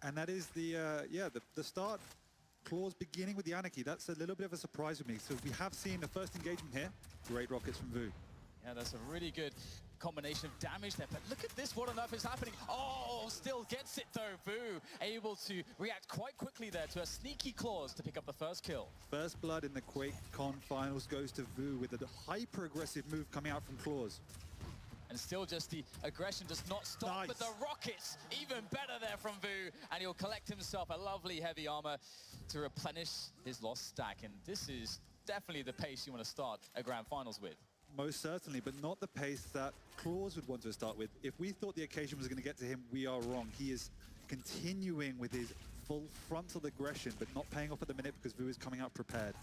And that is the start. Clawz beginning with the Anarchy. That's a little bit of a surprise with me. So we have seen the first engagement here. Great rockets from Vu. Yeah, that's a really good combination of damage there. But look at this, what on earth is happening? Oh, still gets it though. Vu able to react quite quickly there to a sneaky Clawz to pick up the first kill. First blood in the Quakecon finals goes to Vu with a hyper-aggressive move coming out from Clawz. And still just the aggression does not stop, but the rockets, even better there from Vu. And he'll collect himself a lovely heavy armor to replenish his lost stack. And this is definitely the pace you want to start a grand finals with. Most certainly, but not the pace that Clawz would want to start with. If we thought the occasion was going to get to him, we are wrong. He is continuing with his full frontal aggression, but not paying off at the minute because Vu is coming out prepared.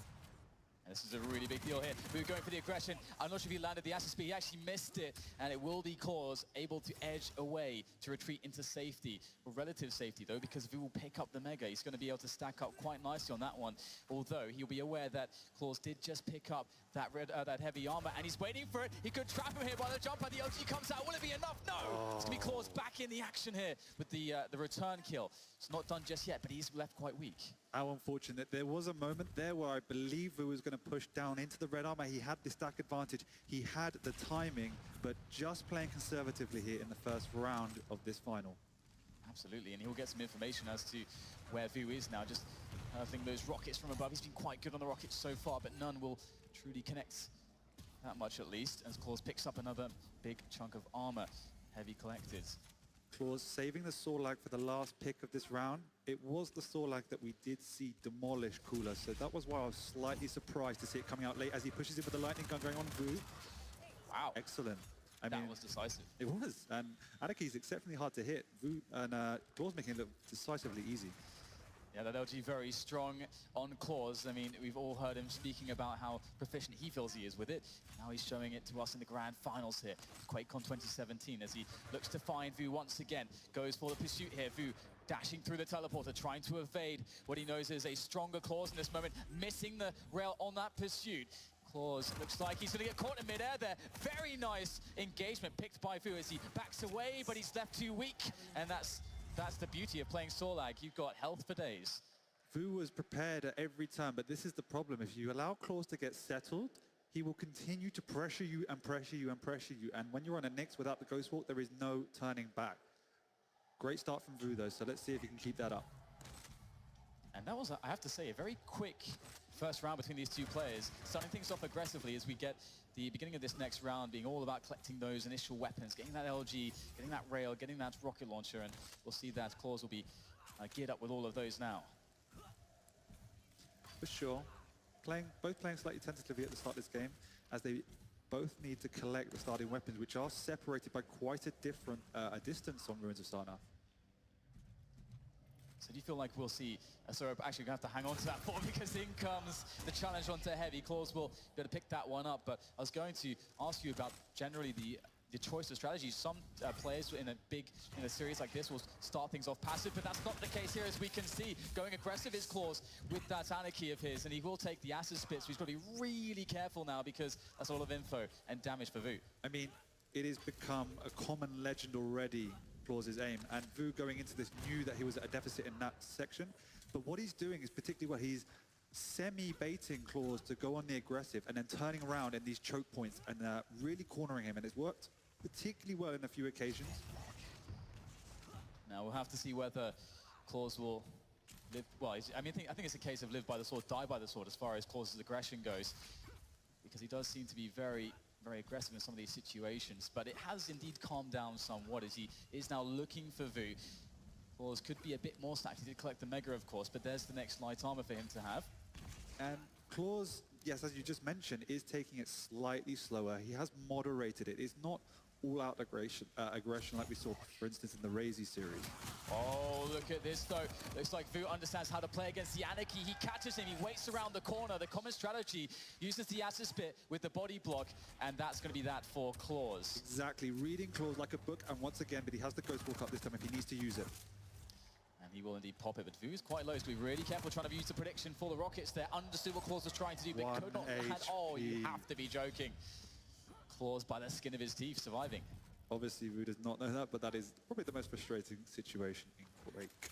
And this is a really big deal here. Vu going for the aggression. I'm not sure if he landed the assist, but he actually missed it. And it will be Clawz able to edge away to retreat into safety, or relative safety though, because Vu will pick up the Mega. He's going to be able to stack up quite nicely on that one. Although he'll be aware that Clawz did just pick up that that heavy armor, and he's waiting for it. He could trap him here by the jumper. The OG comes out. Will it be enough? No! It's going to be Clawz back in the action here with the return kill. It's not done just yet, but he's left quite weak. How unfortunate. There was a moment there where I believe Vu was going to push down into the red armor. He had the stack advantage. He had the timing, but just playing conservatively here in the first round of this final. Absolutely, and he'll get some information as to where Vu is now. Just hurling those rockets from above. He's been quite good on the rockets so far, but none will truly connect that much at least, as Clawz picks up another big chunk of armor. Heavy collected. Clawz saving the Sorlag for the last pick of this round. It was the Sorlag that we did see demolish Cooler, so that was why I was slightly surprised to see it coming out late as he pushes it with the lightning gun going on Vu. Wow. Excellent. I mean, that was decisive. It was, and Anarchy is exceptionally hard to hit. Vu and Clawz making it look decisively easy. Yeah, that LG very strong on Clawz. I mean, we've all heard him speaking about how proficient he feels he is with it. Now he's showing it to us in the grand finals here, Quakecon 2017, as he looks to find Vu once again. Goes for the pursuit here. Vu dashing through the teleporter, trying to evade what he knows is a stronger Clawz in this moment, missing the rail on that pursuit. Clawz looks like he's going to get caught in midair there. Very nice engagement picked by Vu as he backs away, but he's left too weak, and that's the beauty of playing Sorlag. You've got health for days. Vu was prepared at every turn, but this is the problem. If you allow Clawz to get settled, he will continue to pressure you and pressure you and pressure you. And when you're on a Nyx without the Ghost Walk, there is no turning back. Great start from Vu, though, so let's see if he can keep that up. And that was, I have to say, a very quick first round between these two players. Starting things off aggressively as we get the beginning of this next round being all about collecting those initial weapons, getting that LG, getting that rail, getting that rocket launcher, and we'll see that Clawz will be geared up with all of those now. For sure. Both playing slightly tentatively at the start of this game, as they both need to collect the starting weapons, which are separated by quite a different distance on Ruins of Sarnath. So do you feel like we'll see, sorry, actually we're going to have to hang on to that thought because in comes the challenge onto Heavy. Clawz will be able to pick that one up, but I was going to ask you about generally the choice of strategies. Some players in a series like this will start things off passive, but that's not the case here, as we can see. Going aggressive is Clawz with that Anarchy of his, and he will take the acid spit, so he's got to be really careful now because that's a lot of info and damage for Vu. I mean, it has become a common legend already, Clawz's aim, and Vu going into this knew that he was at a deficit in that section, but what he's doing is particularly well, he's semi-baiting Clawz to go on the aggressive and then turning around in these choke points and really cornering him, and it's worked particularly well in a few occasions. Now we'll have to see whether Clawz will live, well, I think it's a case of live by the sword, die by the sword as far as Clawz's aggression goes, because he does seem to be very aggressive in some of these situations, but it has indeed calmed down somewhat as he is now looking for Vu. Clawz could be a bit more stacked. He did collect the Mega, of course, but there's the next light armor for him to have. And Clawz, yes, as you just mentioned, is taking it slightly slower. He has moderated it. It's not all-out aggression like we saw, for instance, in the Razy series. Oh, look at this, though. Looks like Vu understands how to play against the Anarchy. He catches him, he waits around the corner. The common strategy uses the acid spit with the body block, and that's going to be that for Clawz. Exactly, reading Clawz like a book, and once again, but he has the Ghost Walk up this time if he needs to use it. And he will indeed pop it, but Vu is quite low, so be really careful trying to use the prediction for the rockets there. Understood what Clawz was trying to do, but could not land. Oh, you have to be joking. Clawz by the skin of his teeth surviving. Obviously, Vu does not know that, but that is probably the most frustrating situation in Quake.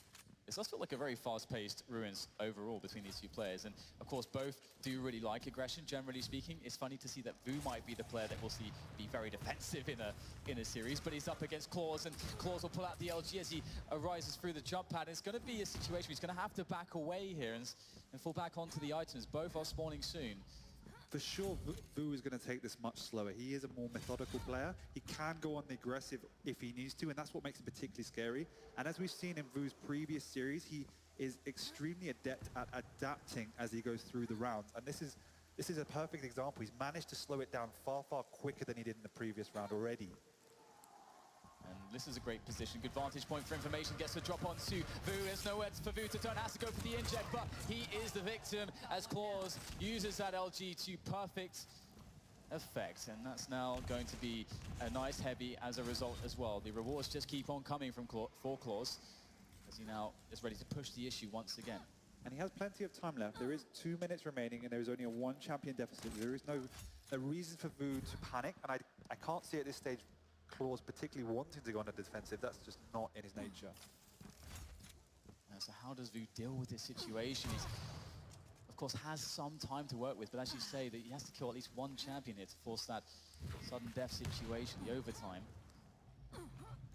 This does feel like a very fast-paced Ruins overall between these two players. And of course, both do really like aggression, generally speaking. It's funny to see that Vu might be the player that we'll see be very defensive in a series, but he's up against Clawz, and Clawz will pull out the LG as he arises through the jump pad. It's going to be a situation where he's going to have to back away here and fall back onto the items. Both are spawning soon. For sure, Vu is going to take this much slower. He is a more methodical player. He can go on the aggressive if he needs to, and that's what makes him particularly scary. And as we've seen in Vu's previous series, he is extremely adept at adapting as he goes through the rounds. And this is a perfect example. He's managed to slow it down far, far quicker than he did in the previous round already. And this is a great position. Good vantage point for information. Gets the drop onto Vu. There's nowhere for Vu to turn. Has to go for the inject, but he is the victim as Clawz uses that LG to perfect effect. And that's now going to be a nice heavy as a result as well. The rewards just keep on coming from for Clawz as he now is ready to push the issue once again. And he has plenty of time left. There is 2 minutes remaining, and there is only a 1 champion deficit. There is no reason for Vu to panic, and I can't see at this stage Clawz particularly wanting to go on the defensive. That's just not in his nature. So how does Vu deal with this situation? He's, of course, has some time to work with, but as you say, that he has to kill at least 1 champion here to force that sudden death situation, the overtime.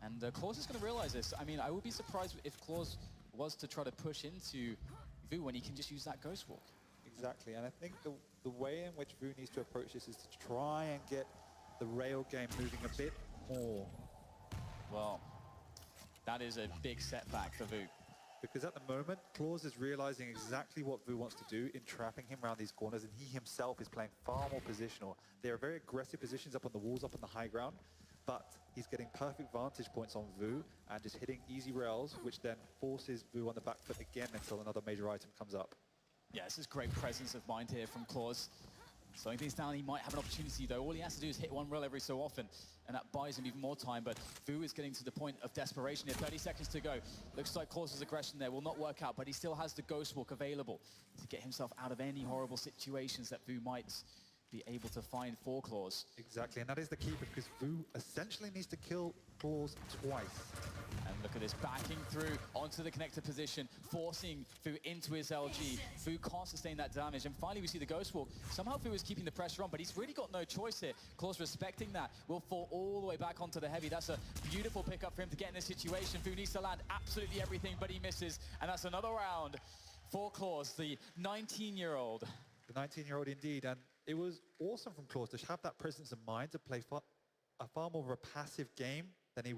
And Clawz is going to realize this. I mean, I would be surprised if Clawz was to try to push into Vu when he can just use that Ghost Walk. Exactly, and I think the way in which Vu needs to approach this is to try and get the rail game moving a bit more. Well, that is a big setback for Vu. Because at the moment, Clawz is realizing exactly what Vu wants to do in trapping him around these corners, and he himself is playing far more positional. They are very aggressive positions up on the walls, up on the high ground, but he's getting perfect vantage points on Vu and just hitting easy rails, which then forces Vu on the back foot again until another major item comes up. Yeah, this is great presence of mind here from Clawz. Slowing things down, he might have an opportunity though. All he has to do is hit 1 rail every so often, and that buys him even more time. But Vu is getting to the point of desperation here. 30 seconds to go. Looks like Clawz's aggression there will not work out, but he still has the Ghost Walk available to get himself out of any horrible situations that Vu might be able to find for Clawz. Exactly, and that is the key, because Vu essentially needs to kill Clawz twice. And look at this, backing through onto the connector position, forcing Vu into his LG. Vu can't sustain that damage, and finally we see the Ghost Walk. Somehow Vu is keeping the pressure on, but he's really got no choice here. Clawz respecting that, will fall all the way back onto the heavy. That's a beautiful pickup for him to get in this situation. Vu needs to land absolutely everything, but he misses, and that's another round for Clawz, the 19-year-old. The 19-year-old indeed, and it was awesome from Clawz to have that presence of mind to play a far more of a passive game than he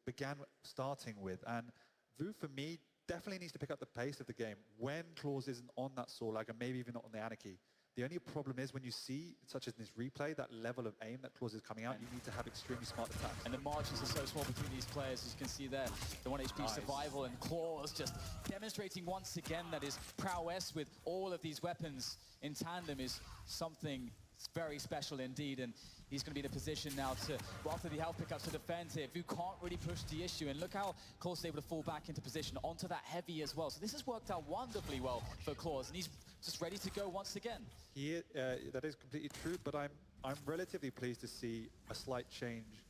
began starting with. And Vu, for me, definitely needs to pick up the pace of the game when Clawz isn't on that Sorlag and maybe even not on the Anarchy. The only problem is when you see, such as in this replay, that level of aim that Clawz is coming out, you need to have extremely smart attacks. And the margins are so small between these players, as you can see there. The 1 HP survival, and Clawz just demonstrating once again that his prowess with all of these weapons in tandem is something very special indeed. And he's going to be in a position now to, after the health pickups, to defend here. Vu can't really push the issue, and look how Clawz is able to fall back into position onto that heavy as well. So this has worked out wonderfully well for Clawz, and he's just ready to go once again. That is completely true, but I'm relatively pleased to see a slight change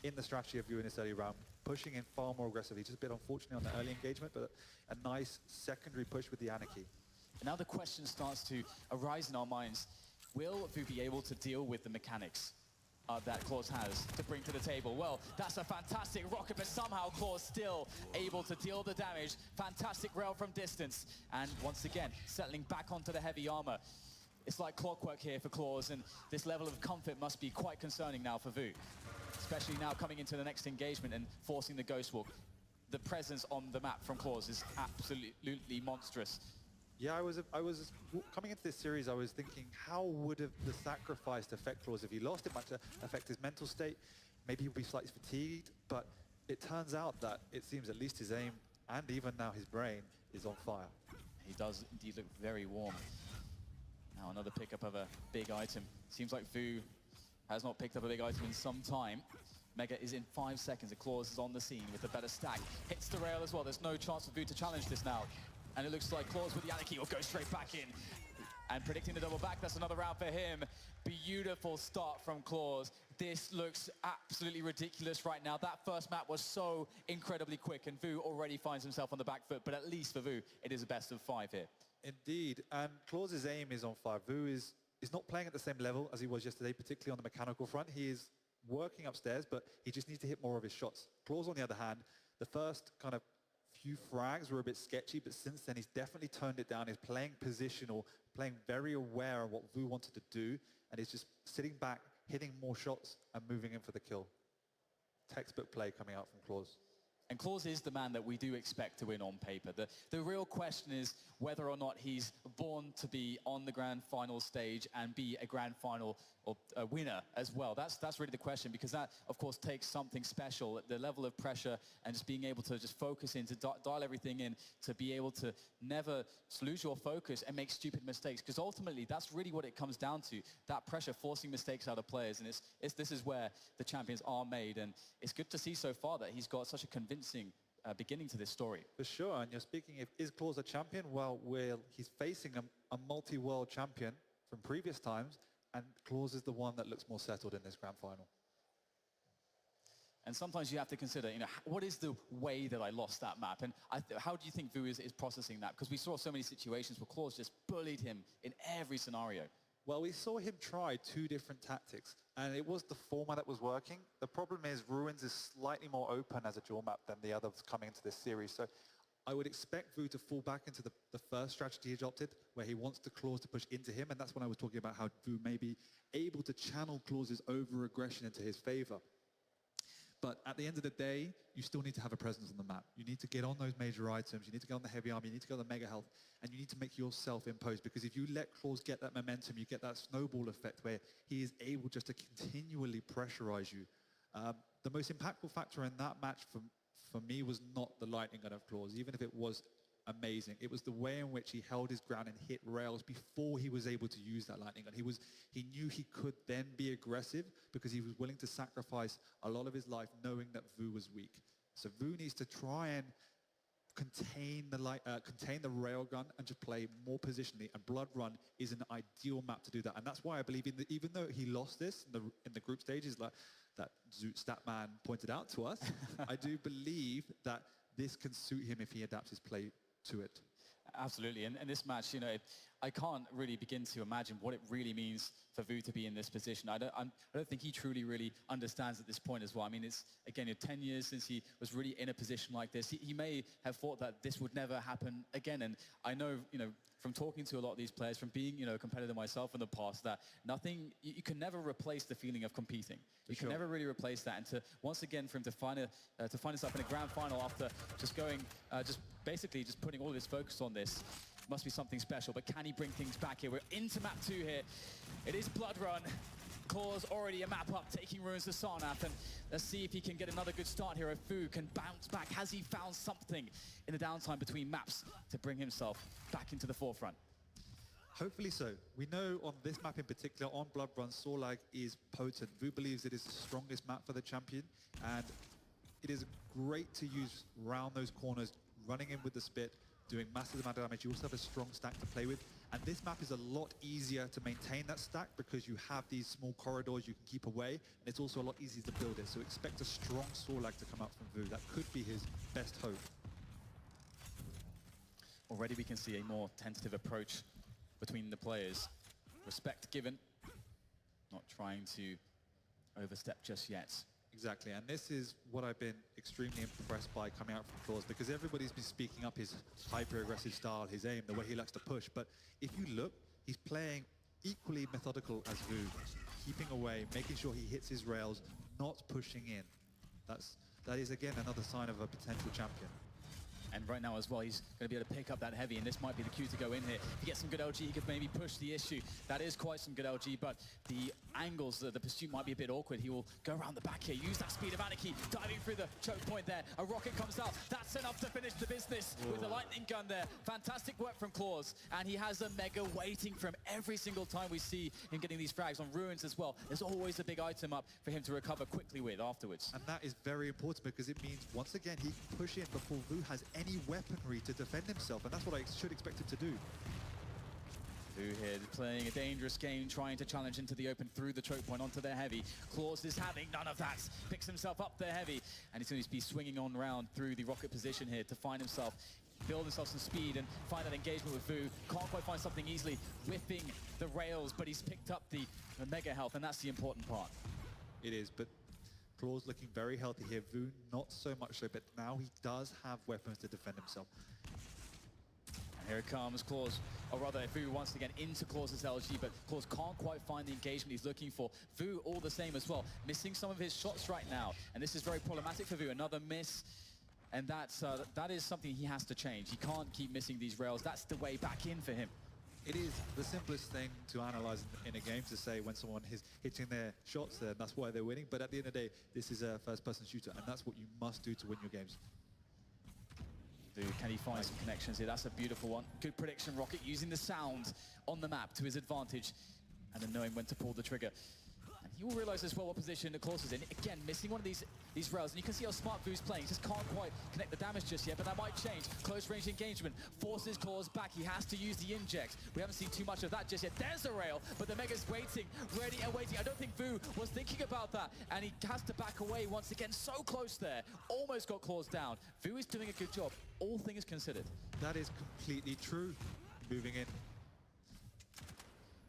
in the strategy of Vu in this early round, pushing in far more aggressively. Just a bit unfortunately on the early engagement, but a nice secondary push with the Anarchy. And now the question starts to arise in our minds. Will Vu be able to deal with the mechanics that Clawz has to bring to the table? Well, that's a fantastic rocket, but somehow Clawz still able to deal the damage. Fantastic rail from distance. And once again, settling back onto the heavy armor. It's like clockwork here for Clawz, and this level of comfort must be quite concerning now for Vu. Especially now coming into the next engagement and forcing the Ghost Walk. The presence on the map from Clawz is absolutely monstrous. Yeah, I was coming into this series, I was thinking, how would the sacrifice affect Clawz? If he lost, it might affect his mental state. Maybe he'll be slightly fatigued, but it turns out that it seems at least his aim, and even now his brain, is on fire. He does indeed look very warm. Now another pickup of a big item. Seems like Vu has not picked up a big item in some time. Mega is in 5 seconds, and Clawz is on the scene with a better stack. Hits the rail as well, there's no chance for Vu to challenge this now. And it looks like Clawz with the Anarchy will go straight back in. And predicting the double back, that's another round for him. Beautiful start from Clawz. This looks absolutely ridiculous right now. That first map was so incredibly quick, and Vu already finds himself on the back foot, but at least for Vu, it is a best of 5 here. Indeed, and Clawz's aim is on fire. Vu is not playing at the same level as he was yesterday, particularly on the mechanical front. He is working upstairs, but he just needs to hit more of his shots. Clawz, on the other hand, the first kind of few frags were a bit sketchy, but since then he's definitely toned it down. He's playing positional, playing very aware of what Vu wanted to do, and he's just sitting back, hitting more shots and moving in for the kill. Textbook play coming out from Clawz. And Clawz is the man that we do expect to win on paper. The real question is whether or not he's born to be on the grand final stage and be a grand final or a winner as well. That's really the question, because that, of course, takes something special. The level of pressure and just being able to just focus in, to dial everything in, to be able to never lose your focus and make stupid mistakes. Because ultimately, that's really what it comes down to, that pressure, forcing mistakes out of players. And this is where the champions are made. And it's good to see so far that he's got such a convincing beginning to this story. For sure, and you're speaking, is Clawz a champion? Well, he's facing a multi-world champion from previous times, and Clawz is the one that looks more settled in this grand final. And sometimes you have to consider, what is the way that I lost that map? And how do you think Vu is processing that? Because we saw so many situations where Clawz just bullied him in every scenario. Well, we saw him try 2 different tactics, and it was the format that was working. The problem is Ruins is slightly more open as a dual map than the others coming into this series. So I would expect Vu to fall back into the first strategy he adopted, where he wants the Clawz to push into him, and that's when I was talking about how Vu may be able to channel Clawz's over-aggression into his favor. But at the end of the day, you still need to have a presence on the map. You need to get on those major items, you need to get on the heavy armor, you need to get on the mega health, and you need to make yourself imposed, because if you let Clawz get that momentum, you get that snowball effect where he is able just to continually pressurize you. The most impactful factor in that match for me was not the lightning gun of Clawz, even if it was amazing. It was the way in which he held his ground and hit rails before he was able to use that lightning gun. He knew he could then be aggressive because he was willing to sacrifice a lot of his life knowing that Vu was weak. So Vu needs to try and contain the railgun and just play more positionally, and Blood Run is an ideal map to do that. And that's why I believe even though he lost this in the group stages, like that Zoot Statman pointed out to us, I do believe that this can suit him if he adapts his play to it. Absolutely, and this match, I can't really begin to imagine what it really means for Vu to be in this position. I don't think he truly really understands at this point as well. I mean, it's, again, 10 years since he was really in a position like this. He may have thought that this would never happen again, and I know, from talking to a lot of these players, from being, a competitor myself in the past, that you can never replace the feeling of competing. You can never really replace that, and once again, for him to find himself in a grand final after just going, basically putting all of his focus on this, must be something special. But can he bring things back here? We're into map 2 here. It is Blood Run. Clawz already a map up, taking Ruins to Sarnath, and let's see if he can get another good start here. If Vu can bounce back, has he found something in the downtime between maps to bring himself back into the forefront? Hopefully so. We know on this map in particular, on Blood Run, Sorlag is potent. Vu believes it is the strongest map for the champion, and it is great to use round those corners, running in with the spit, doing massive amount of damage. You also have a strong stack to play with, and this map is a lot easier to maintain that stack because you have these small corridors you can keep away, and it's also a lot easier to build it. So expect a strong Sorlag to come out from Vu. That could be his best hope. Already we can see a more tentative approach between the players. Respect given, not trying to overstep just yet. Exactly, and this is what I've been extremely impressed by coming out from Clawz, because everybody's been speaking up his hyper-aggressive style, his aim, the way he likes to push. But if you look, he's playing equally methodical as Vu, keeping away, making sure he hits his rails, not pushing in. That is, again, another sign of a potential champion. And right now as well, he's going to be able to pick up that heavy, and this might be the cue to go in here. If he gets some good LG, he could maybe push the issue. That is quite some good LG, but the angles, the pursuit might be a bit awkward. He will go around the back here, use that speed of Anarchy, diving through the choke point there. A rocket comes out. That's enough to finish the business with a lightning gun there. Fantastic work from Clawz, and he has a mega waiting for him every single time we see him getting these frags on Ruins as well. There's always a big item up for him to recover quickly with afterwards. And that is very important, because it means, once again, he can push in before Vu has any weaponry to defend himself, and that's what I should expect him to do. Vu here playing a dangerous game, trying to challenge into the open through the choke point onto their heavy. Clawz is having none of that. Picks himself up their heavy, and he's going to be swinging on round through the rocket position here to find himself, build himself some speed and find that engagement with Vu. Can't quite find something easily, whipping the rails, but he's picked up the mega health, and that's the important part. It is, but Clawz looking very healthy here. Vu not so much so, but now he does have weapons to defend himself. And here it comes, Clawz, or rather Vu once again into Clawz's LG, but Clawz can't quite find the engagement he's looking for. Vu all the same as well, missing some of his shots right now, and this is very problematic for Vu. Another miss, and that is something he has to change. He can't keep missing these rails. That's the way back in for him. It is the simplest thing to analyze in a game, to say when someone is hitting their shots there, and that's why they're winning. But at the end of the day, this is a first-person shooter, and that's what you must do to win your games. Can he find some connections here? That's a beautiful one. Good prediction, Rocket, using the sound on the map to his advantage, and then knowing when to pull the trigger. And he will realize as well what position the Clawz is in. Again, missing one of these rails, and you can see how smart Vu's playing. He just can't quite connect the damage just yet, but that might change. Close range engagement forces Clawz back. He has to use the inject. We haven't seen too much of that just yet. There's a rail, but the Mega's waiting, ready and waiting. I don't think Vu was thinking about that, and he has to back away once again. So close there. Almost got Clawz down. Vu is doing a good job, all things considered. That is completely true. Moving in.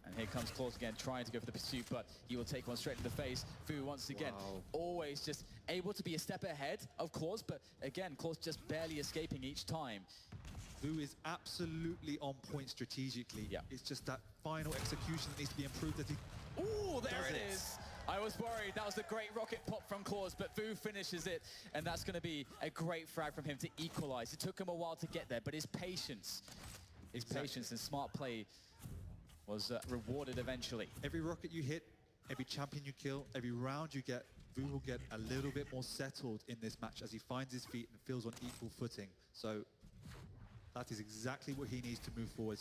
And here comes Clawz again, trying to go for the pursuit, but he will take one straight to the face. Vu once again, always just able to be a step ahead of Clawz, but again, Clawz just barely escaping each time. Vu is absolutely on point strategically. Yeah. It's just that final execution that needs to be improved as he Ooh, there it is. I was worried. That was a great rocket pop from Clawz, but Vu finishes it, and that's going to be a great frag from him to equalize. It took him a while to get there, but his patience and smart play was rewarded eventually. Every rocket you hit, every champion you kill, every round you get, Vu will get a little bit more settled in this match as he finds his feet and feels on equal footing. So that is exactly what he needs to move forward,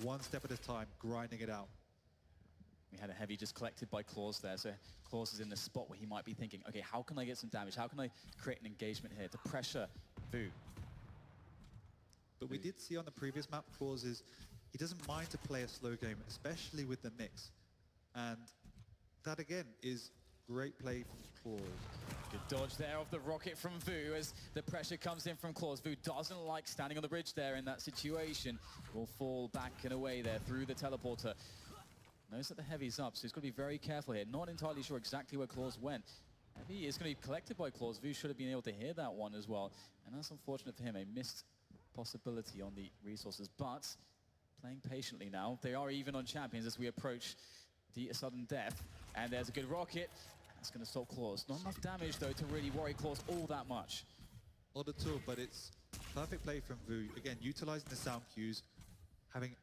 one step at a time, grinding it out. We had a heavy just collected by Clawz there, so Clawz is in the spot where he might be thinking, okay, how can I get some damage? How can I create an engagement here to pressure Vu? But we did see on the previous map, Clawz he doesn't mind to play a slow game, especially with the mix. And that, again, is great play from Clawz. Good dodge there of the rocket from Vu as the pressure comes in from Clawz. Vu doesn't like standing on the bridge there in that situation. Will fall back and away there through the teleporter. Knows that the heavy's up, so he's got to be very careful here. Not entirely sure exactly where Clawz went. Heavy is going to be collected by Clawz. Vu should have been able to hear that one as well. And that's unfortunate for him, a missed possibility on the resources. But playing patiently now. They are even on champions as we approach the sudden death. And there's a good rocket. That's going to stop Clawz. Not enough damage, though, to really worry Clawz all that much. Not at all, but it's perfect play from Vu. Again, utilizing the sound cues, having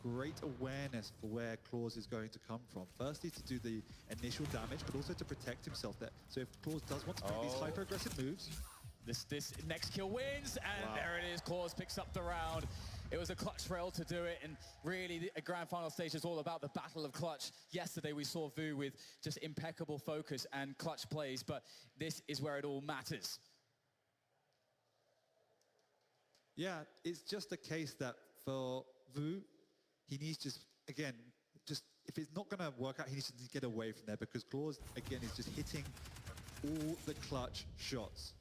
great awareness for where Clawz is going to come from. Firstly, to do the initial damage, but also to protect himself there. So if Clawz does want to make these hyper-aggressive moves... This next kill wins, and there it is. Clawz picks up the round. It was a clutch rail to do it, and really the grand final stage is all about the battle of clutch. Yesterday we saw Vu with just impeccable focus and clutch plays, but this is where it all matters. Yeah, it's just a case that for Vu, he needs just, again, if it's not going to work out, he needs to get away from there, because Clawz, again, is just hitting all the clutch shots.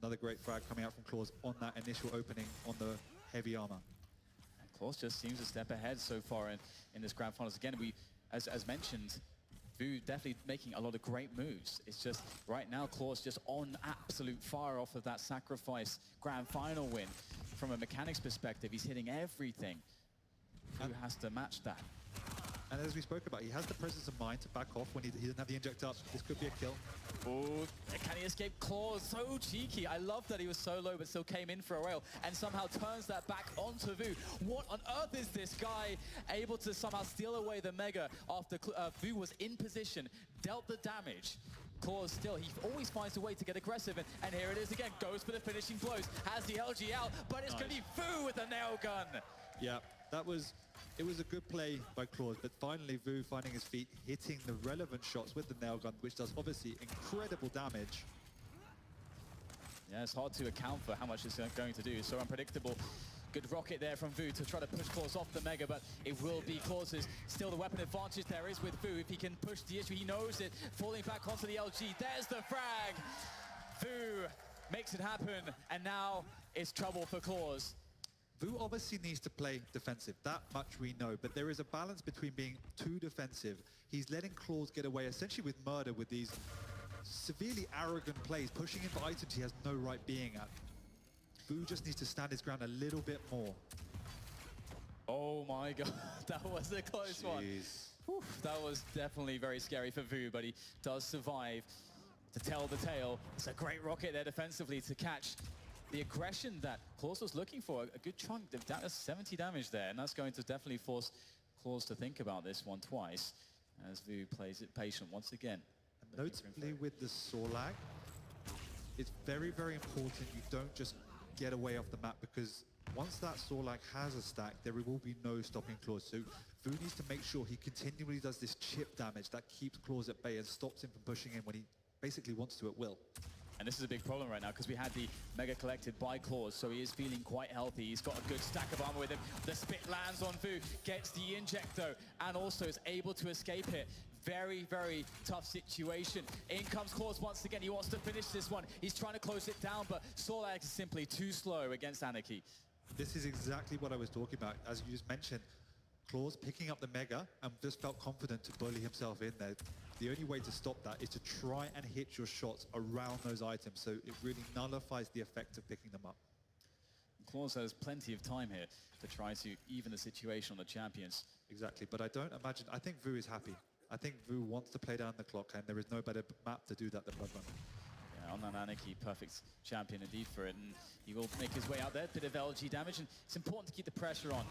Another great frag coming out from Clawz on that initial opening on the heavy armor. And Clawz just seems a step ahead so far in this grand finals. Again, as mentioned, Vu definitely making a lot of great moves. It's just right now Clawz just on absolute fire off of that sacrifice grand final win. From a mechanics perspective, he's hitting everything. Vu has to match that. And as we spoke about, he has the presence of mind to back off when he doesn't have the inject up. This could be a kill. Oh, can he escape Clawz? So cheeky. I love that he was so low but still came in for a rail and somehow turns that back onto Vu. What on earth is this guy able to somehow steal away the Mega after Vu was in position, dealt the damage? Clawz still, he always finds a way to get aggressive, and here it is again, goes for the finishing blows, has the LG out, but it's going to be Vu with a nail gun. Yeah, it was a good play by Clawz, but finally Vu finding his feet, hitting the relevant shots with the nail gun, which does obviously incredible damage. Yeah, it's hard to account for how much it's going to do. It's so unpredictable. Good rocket there from Vu to try to push Clawz off the Mega, but it will be Clawz's. Still the weapon advantage there is with Vu. If he can push the issue, he knows it. Falling back onto the LG. There's the frag. Vu makes it happen, and now it's trouble for Clawz. Vu obviously needs to play defensive, that much we know, but there is a balance between being too defensive. He's letting Clawz get away essentially with murder with these severely arrogant plays, pushing him for items he has no right being at. Vu just needs to stand his ground a little bit more. Oh my god, that was a close one. Whew, that was definitely very scary for Vu, but he does survive to tell the tale. It's a great rocket there defensively to catch the aggression that Clawz was looking for. A good chunk, that's 70 damage there, and that's going to definitely force Clawz to think about this one twice as Vu plays it patient once again. And notably with the Sorlag, it's very, very important you don't just get away off the map, because once that Sorlag has a stack, there will be no stopping Clawz. So Vu needs to make sure he continually does this chip damage that keeps Clawz at bay and stops him from pushing in when he basically wants to at will. And this is a big problem right now because we had the Mega collected by Clawz, so he is feeling quite healthy. He's got a good stack of armor with him. The spit lands on Vu, gets the inject though, and also is able to escape it. Very, very tough situation. In comes Clawz once again. He wants to finish this one. He's trying to close it down, but Sorlag is simply too slow against Anarchy. This is exactly what I was talking about. As you just mentioned, Clawz picking up the Mega and just felt confident to bully himself in there. The only way to stop that is to try and hit your shots around those items, so it really nullifies the effect of picking them up. Clawz has plenty of time here to try to even the situation on the champions. Exactly, but I don't imagine, I think Vu is happy. I think Vu wants to play down the clock, and there is no better map to do that than Bloodrunner. Yeah, on that Anarchy, perfect champion indeed for it, and he will make his way out there. Bit of LG damage, and it's important to keep the pressure on.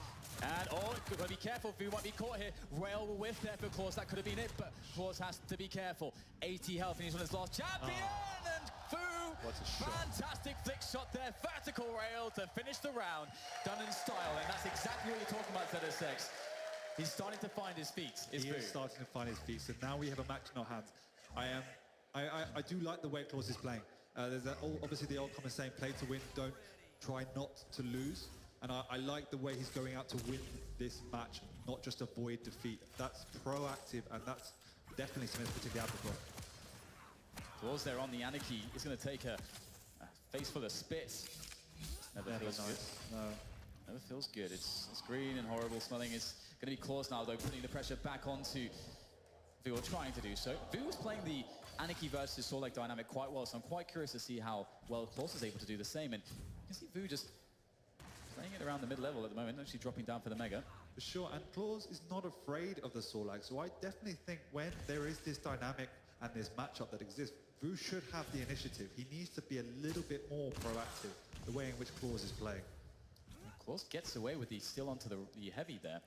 And, oh, got to be careful, Vu might be caught here. Rail will whiff there for Clawz, that could have been it, but Clawz has to be careful. 80 health, and he's on his last champion, and Vu, fantastic flick shot there, vertical rail to finish the round. Done in style, and that's exactly what you're talking about, ZSX. He's starting to find his feet, He is starting to find his feet, so now we have a match in our hands. I do like the way Clawz is playing. There's obviously the old common saying, play to win, don't try not to lose. And I like the way he's going out to win this match, not just avoid defeat. That's proactive, and that's definitely something to take out of the Clawz there on the Anarchy is going to take a face full of spit. Never feels good. No. Never feels good. It's green and horrible smelling. It's going to be Clawz now, though, putting the pressure back onto Vu, or trying to do so. Vu was playing the Anarchy versus Sorlag dynamic quite well, so I'm quite curious to see how well Clawz is able to do the same. And you can see Vu just playing it around the mid-level at the moment, actually dropping down for the Mega. For sure, and Clawz is not afraid of the Sorlag, so I definitely think when there is this dynamic and this matchup that exists, Vu should have the initiative. He needs to be a little bit more proactive, the way in which Clawz is playing. Clawz gets away with the still onto the heavy there.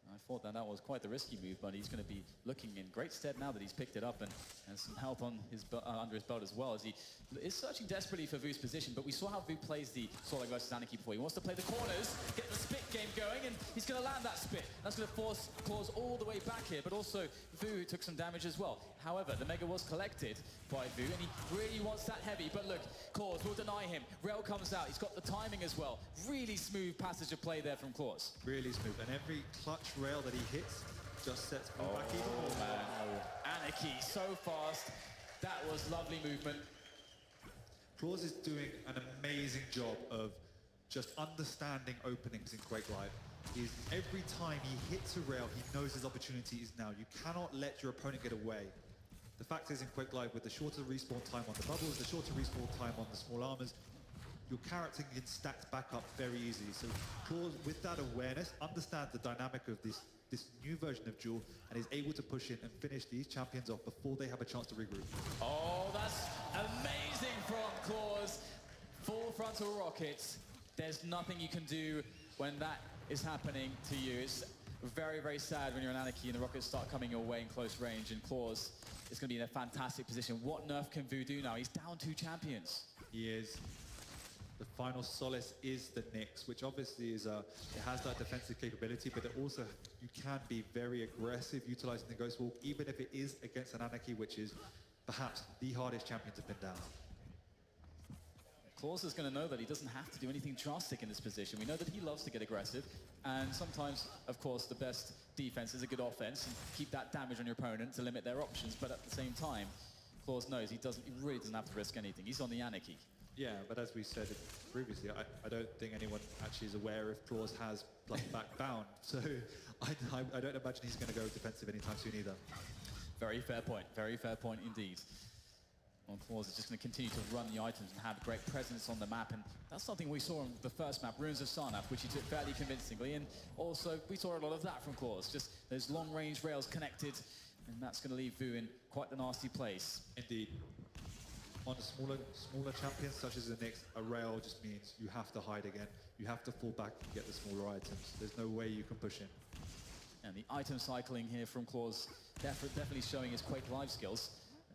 I thought that was quite the risky move, but he's going to be looking in great stead now that he's picked it up and some help on his under his belt as well, as he is searching desperately for Vu's position. But we saw how Vu plays the Sorlag versus Anarchy before. He wants to play the corners, get the spit game going, and he's going to land that spit. That's going to force Clawz all the way back here, but also Vu took some damage as well. However, the Mega was collected by Vu, and he really wants that heavy. But look, Clawz will deny him. Rail comes out. He's got the timing as well. Really smooth passage of play there from Clawz. Really smooth, and every clutch rail that he hits just sets Vu back even more. Man. Anarchy so fast. That was lovely movement. Clawz is doing an amazing job of just understanding openings in Quake Live. Every time he hits a rail, he knows his opportunity is now. You cannot let your opponent get away. The fact is, in Quake Live, with the shorter respawn time on the bubbles, the shorter respawn time on the small armors, your character gets stacked back up very easily. So Clawz, with that awareness, understands the dynamic of this new version of Duel and is able to push in and finish these champions off before they have a chance to regroup. Oh, that's amazing from Clawz. Full frontal rockets. There's nothing you can do when that is happening to you. It's very, very sad when you're an Anarchy and the rockets start coming your way in close range, and Clawz is going to be in a fantastic position. What nerf can Vu do now? He's down 2 champions. He is. The final solace is the Nyx, which obviously is it has that defensive capability, but it also, you can be very aggressive utilizing the Ghost Walk, even if it is against an Anarchy, which is perhaps the hardest champion to pin down. Clawz is going to know that he doesn't have to do anything drastic in this position. We know that he loves to get aggressive, and sometimes, of course, the best defense is a good offense, and keep that damage on your opponent to limit their options, but at the same time, Clawz knows he really doesn't have to risk anything. He's on the anarchy. Yeah, but as we said previously, I don't think anyone actually is aware if Clawz has back bound, so I don't imagine he's going to go defensive anytime soon either. Very fair point indeed. Well, Clawz is just going to continue to run the items and have great presence on the map, and that's something we saw in the first map, Runes of Sarnath, which he took fairly convincingly, and also we saw a lot of that from Clawz, just those long-range rails connected, and that's going to leave Vu in quite the nasty place. Indeed. On smaller champions such as the Nyx, a rail just means you have to hide again. You have to fall back and get the smaller items. There's no way you can push in. And the item cycling here from Clawz definitely showing his Quake live skills.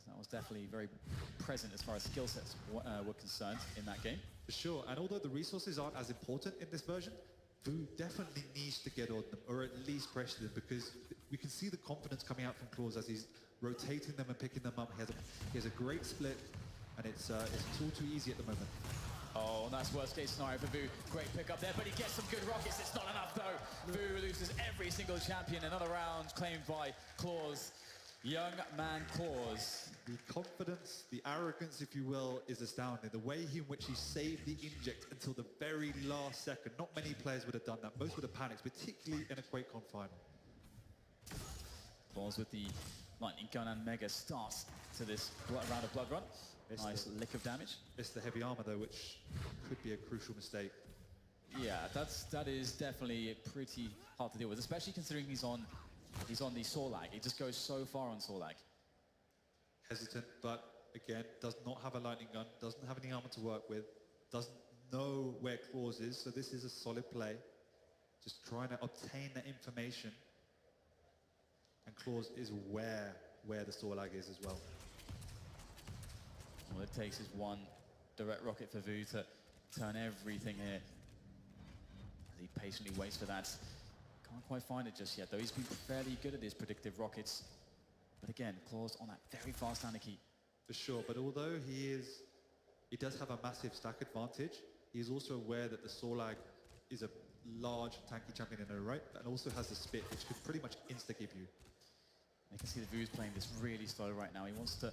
That was definitely very present as far as skill sets were concerned in that game. For sure, and although the resources aren't as important in this version, Vu definitely needs to get on them, or at least pressure them, because we can see the confidence coming out from Clawz as he's rotating them and picking them up. He has a great split, and it's all too easy at the moment. Oh, and that's worst case scenario for Vu. Great pick up there, but he gets some good rockets. It's not enough though. Vu loses every single champion. Another round claimed by Clawz. Young man Clawz. The confidence, the arrogance, if you will, is astounding. The way in which he saved the inject until the very last second. Not many players would have done that. Most would have panicked, particularly in a Quakecon final. Clawz with the lightning gun and mega starts to this round of blood run. Nice lick of damage. It's the heavy armor though, which could be a crucial mistake. Yeah, that is definitely pretty hard to deal with, especially considering he's on the saw lag. He just goes so far on saw lag. Hesitant, but again, does not have a lightning gun, doesn't have any armor to work with, doesn't know where Clawz is, so this is a solid play. Just trying to obtain that information. And Clawz is aware where the saw lag is as well. All it takes is one direct rocket for Vu to turn everything here. As he patiently waits for that. Can't quite find it just yet, though. He's been fairly good at his predictive rockets. But again, Clawz on that very fast anarchy. For sure, but although he does have a massive stack advantage, he is also aware that the Sorlag is a large tanky champion in a right, and also has the spit, which could pretty much insta-give you. You can see that Vu's playing this really slow right now. He wants to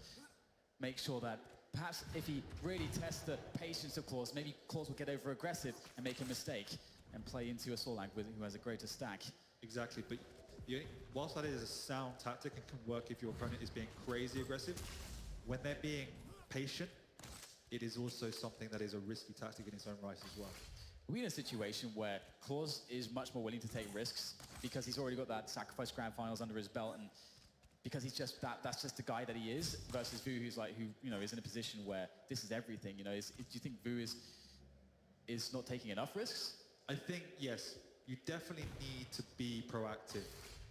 make sure that perhaps if he really tests the patience of Clawz, maybe Clawz will get over aggressive and make a mistake and play into a Sorlag who has a greater stack. Exactly, but whilst that is a sound tactic and can work if your opponent is being crazy aggressive, when they're being patient, it is also something that is a risky tactic in its own right as well. We're in a situation where Clawz is much more willing to take risks because he's already got that sacrifice grand finals under his belt, and because he's just that's just the guy that he is, versus Vu, who is in a position where this is everything. Do you think Vu is not taking enough risks? I think yes, you definitely need to be proactive,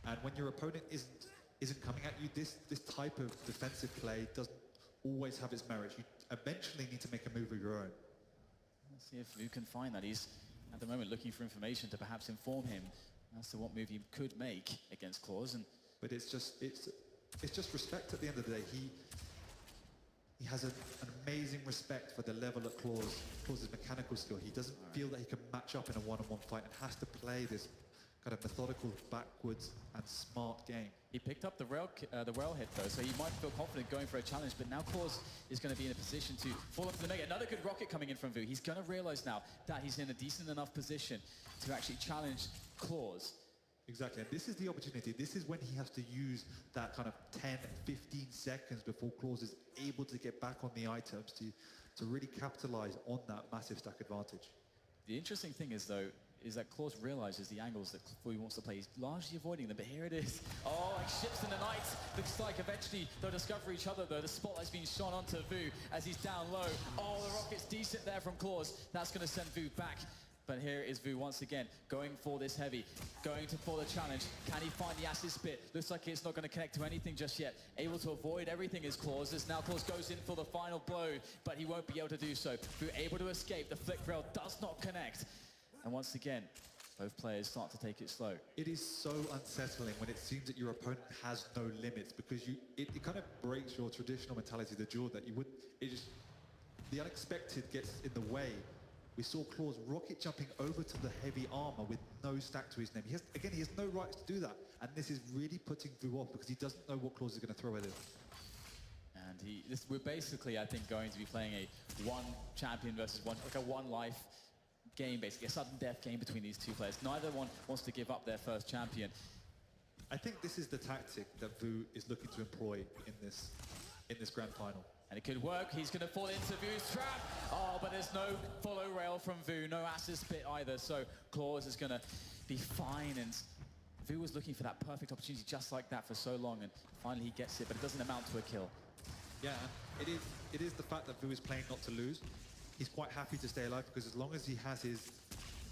and when your opponent isn't coming at you, this type of defensive play doesn't always have its merit. You eventually need to make a move of your own. Let's see if Vu can find that. He's at the moment looking for information to perhaps inform him as to what move he could make against Clawz. But it's just respect at the end of the day. He has an amazing respect for the level of Clawz's mechanical skill. He doesn't feel that he can match up in a one-on-one fight and has to play this kind of methodical, backwards and smart game. He picked up the rail hit though, so he might feel confident going for a challenge, but now Clawz is going to be in a position to fall into the mega. Another good rocket coming in from Vu. He's going to realize now that he's in a decent enough position to actually challenge Clawz. Exactly, and this is the opportunity. This is when he has to use that kind of 10, 15 seconds before Clawz is able to get back on the items to really capitalize on that massive stack advantage. The interesting thing is, though, is that Clawz realizes the angles that Vu wants to play. He's largely avoiding them, but here it is. Oh, like ships in the night. Looks like eventually they'll discover each other, though. The spotlight's been shone onto Vu as he's down low. Oh, the rocket's decent there from Clawz. That's going to send Vu back. But here is Vu once again, going for this heavy, going for the challenge. Can he find the acid spit? Looks like it's not going to connect to anything just yet. Able to avoid everything is Clawz. As now Clawz goes in for the final blow, but he won't be able to do so. Vu able to escape. The flick rail does not connect. And once again, both players start to take it slow. It is so unsettling when it seems that your opponent has no limits, because it kind of breaks your traditional mentality of the duel that the unexpected gets in the way. We saw Clawz rocket jumping over to the heavy armor with no stack to his name. He has no rights to do that. And this is really putting Vu off because he doesn't know what Clawz is going to throw at him. And we're basically, I think, going to be playing a one champion versus one, like a one life game, basically, a sudden death game between these two players. Neither one wants to give up their first champion. I think this is the tactic that Vu is looking to employ in this grand final. And it could work. He's going to fall into Vu's trap. Oh, but there's no follow rail from Vu, no assist bit either. So Clawz is going to be fine. And Vu was looking for that perfect opportunity just like that for so long. And finally he gets it, but it doesn't amount to a kill. Yeah, it is the fact that Vu is playing not to lose. He's quite happy to stay alive because as long as he has his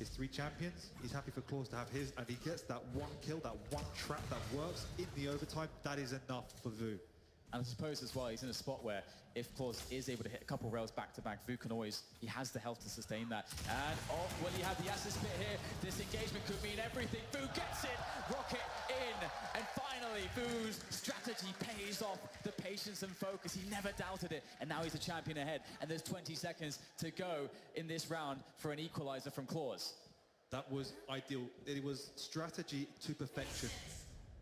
three champions, he's happy for Clawz to have his. And he gets that one kill, that one trap that works in the overtime. That is enough for Vu. And I suppose as well, he's in a spot where if Clawz is able to hit a couple rails back to back, Vu can always, he has the health to sustain that. And oh, will he have the assist bit here? This engagement could mean everything. Vu gets it, rocket in. And finally, Vu's strategy pays off. The patience and focus, he never doubted it. And now he's a champion ahead. And there's 20 seconds to go in this round for an equalizer from Clawz. That was ideal. It was strategy to perfection.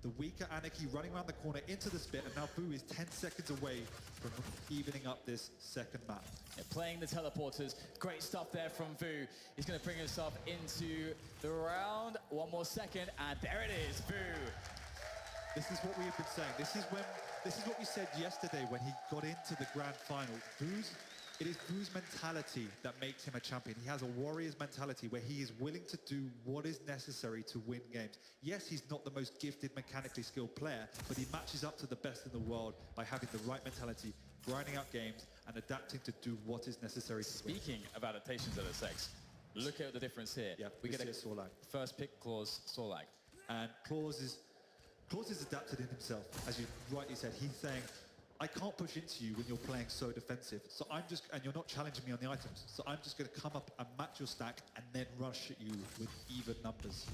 The weaker Anarchy running around the corner into the spit, and now Vu is 10 seconds away from evening up this second map. Yeah, playing the teleporters, great stuff there from Vu. He's going to bring himself into the round. One more second, and there it is, Vu. This is what we have been saying. This is what we said yesterday when he got into the grand final. It is Vu's mentality that makes him a champion. He has a warrior's mentality where he is willing to do what is necessary to win games. Yes, he's not the most gifted, mechanically skilled player, but he matches up to the best in the world by having the right mentality, grinding out games, and adapting to do what is necessary to win. Speaking of adaptations at a sex, look at the difference here. Yeah, we get a Sorlag. First pick, Clawz, Sorlag. And Clawz is adapted in himself. As you rightly said, he's saying, I can't push into you when you're playing so defensive. So and you're not challenging me on the items. So I'm just going to come up and match your stack and then rush at you with even numbers.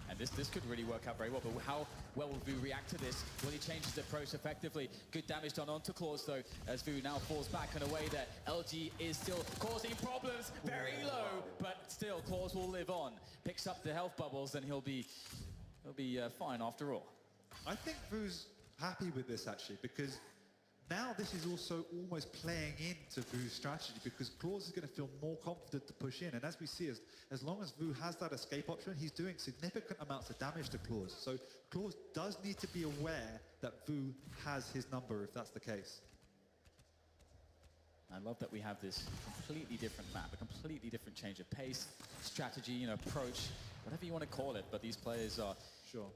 And this could really work out very well, but how well will Vu react to this? Will he change his approach effectively? Good damage done onto Clawz though, as Vu now falls back in a way that LG is still causing problems, very low, but still Clawz will live on. Picks up the health bubbles, and he'll be fine after all. I think Vu's happy with this actually, because now this is also almost playing into Vu's strategy, because Clawz is going to feel more confident to push in. And as we see, as long as Vu has that escape option, he's doing significant amounts of damage to Clawz. So Clawz does need to be aware that Vu has his number if that's the case. I love that we have this completely different map, a completely different change of pace, strategy, approach, whatever you want to call it. But these players are... Sure.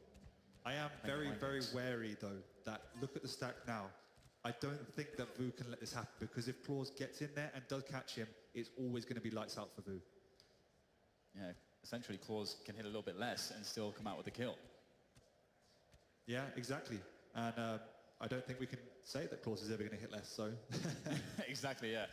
I am very, very wary, though, that look at the stack now. I don't think that Vu can let this happen, because if Clawz gets in there and does catch him, it's always going to be lights out for Vu. Yeah, essentially Clawz can hit a little bit less and still come out with a kill. Yeah, exactly. And I don't think we can say that Clawz is ever going to hit less, so... Exactly, yeah.